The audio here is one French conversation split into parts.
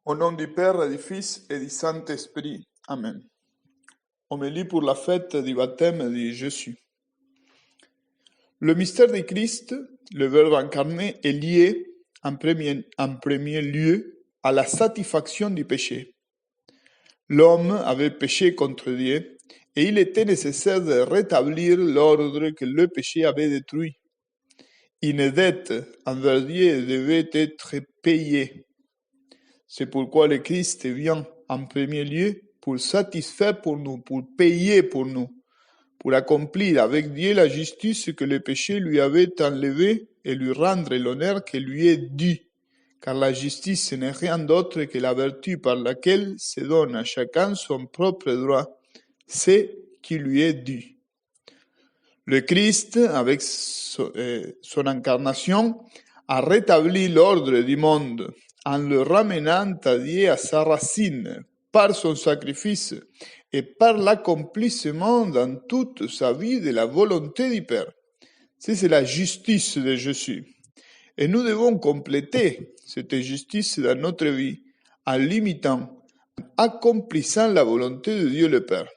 Au nom du Père et du Fils et du Saint-Esprit. Amen. Homélie pour la fête du baptême de Jésus. Le mystère du Christ, le Verbe incarné, est lié en premier lieu à la satisfaction du péché. L'homme avait péché contre Dieu et il était nécessaire de rétablir l'ordre que le péché avait détruit. Une dette envers Dieu devait être payée. C'est pourquoi le Christ vient en premier lieu pour satisfaire pour nous, pour payer pour nous, pour accomplir avec Dieu la justice que le péché lui avait enlevée et lui rendre l'honneur qui lui est dû. Car la justice n'est rien d'autre que la vertu par laquelle se donne à chacun son propre droit, c'est qui lui est dû. Le Christ, avec son incarnation, a rétabli l'ordre du monde en le ramenant à Dieu à sa racine par son sacrifice et par l'accomplissement dans toute sa vie de la volonté du Père. C'est la justice de Jésus. Et nous devons compléter cette justice dans notre vie en l'imitant, en accomplissant la volonté de Dieu le Père.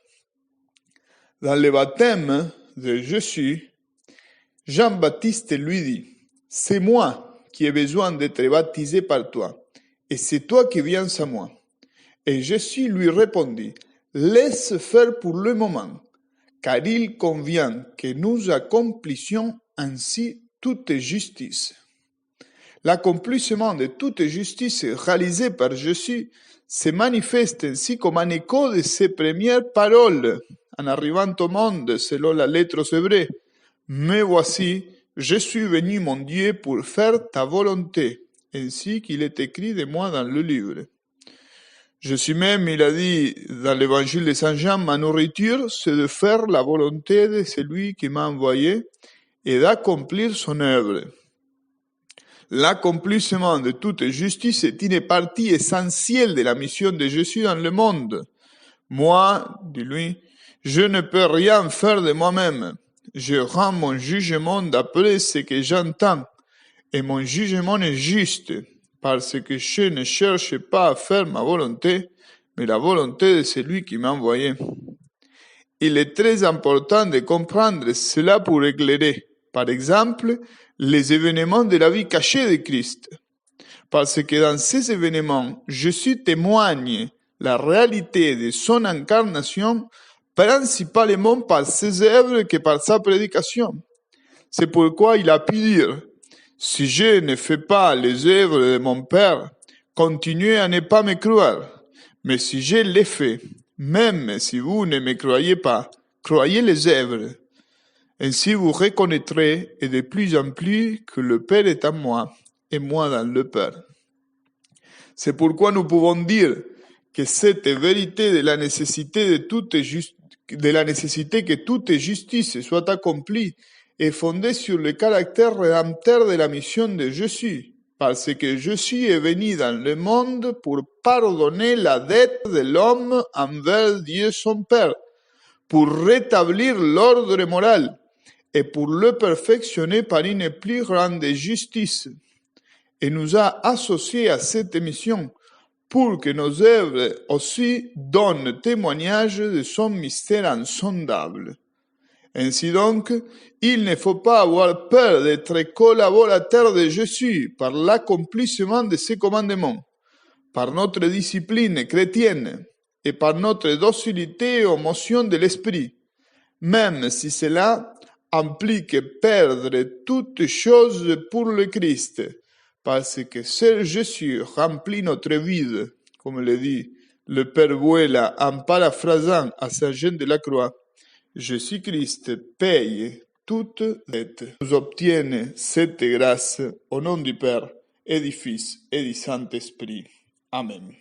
Dans le baptême de Jésus, Jean-Baptiste lui dit, « C'est moi qui ai besoin d'être baptisé par toi, et c'est toi qui viens à moi. » Et Jésus lui répondit, « Laisse faire pour le moment, car il convient que nous accomplissions ainsi toute justice. » L'accomplissement de toute justice réalisée par Jésus se manifeste ainsi comme un écho de ses premières paroles en arrivant au monde selon la lettre aux Hébreux. « Mais voici, je suis venu, mon Dieu, pour faire ta volonté, ainsi qu'il est écrit de moi dans le livre. » Jésus même, il a dit dans l'évangile de Saint Jean, « Ma nourriture, c'est de faire la volonté de celui qui m'a envoyé et d'accomplir son œuvre. » L'accomplissement de toute justice est une partie essentielle de la mission de Jésus dans le monde. Moi, dit lui, je ne peux rien faire de moi-même. Je rends mon jugement d'après ce que j'entends, et mon jugement est juste, parce que je ne cherche pas à faire ma volonté, mais la volonté de celui qui m'a envoyé. Il est très important de comprendre cela pour éclairer, par exemple, les événements de la vie cachée de Christ. Parce que dans ces événements, Jésus témoigne la réalité de son incarnation, principalement par ses œuvres que par sa prédication. C'est pourquoi il a pu dire, « Si je ne fais pas les œuvres de mon Père, continuez à ne pas me croire. Mais si je les fais, même si vous ne me croyez pas, croyez les œuvres. Ainsi vous reconnaîtrez et de plus en plus que le Père est en moi et moi dans le Père. » C'est pourquoi nous pouvons dire que cette vérité de la nécessité que toute justice soit accomplie est fondée sur le caractère rédempteur de la mission de Jésus, parce que Jésus est venu dans le monde pour pardonner la dette de l'homme envers Dieu son Père, pour rétablir l'ordre moral et pour le perfectionner par une plus grande justice, et nous a associés à cette mission pour que nos œuvres aussi donnent témoignage de son mystère insondable. Ainsi donc, il ne faut pas avoir peur d'être collaborateur de Jésus par l'accomplissement de ses commandements, par notre discipline chrétienne et par notre docilité aux motions de l'esprit, même si cela implique perdre toutes choses pour le Christ, parce que seul Jésus remplit notre vide, comme le dit le Père Vuela en paraphrasant à Saint Jean de la Croix. Jésus-Christ paye toute dette. Nous obtienne cette grâce au nom du Père et du Fils et du Saint-Esprit. Amen.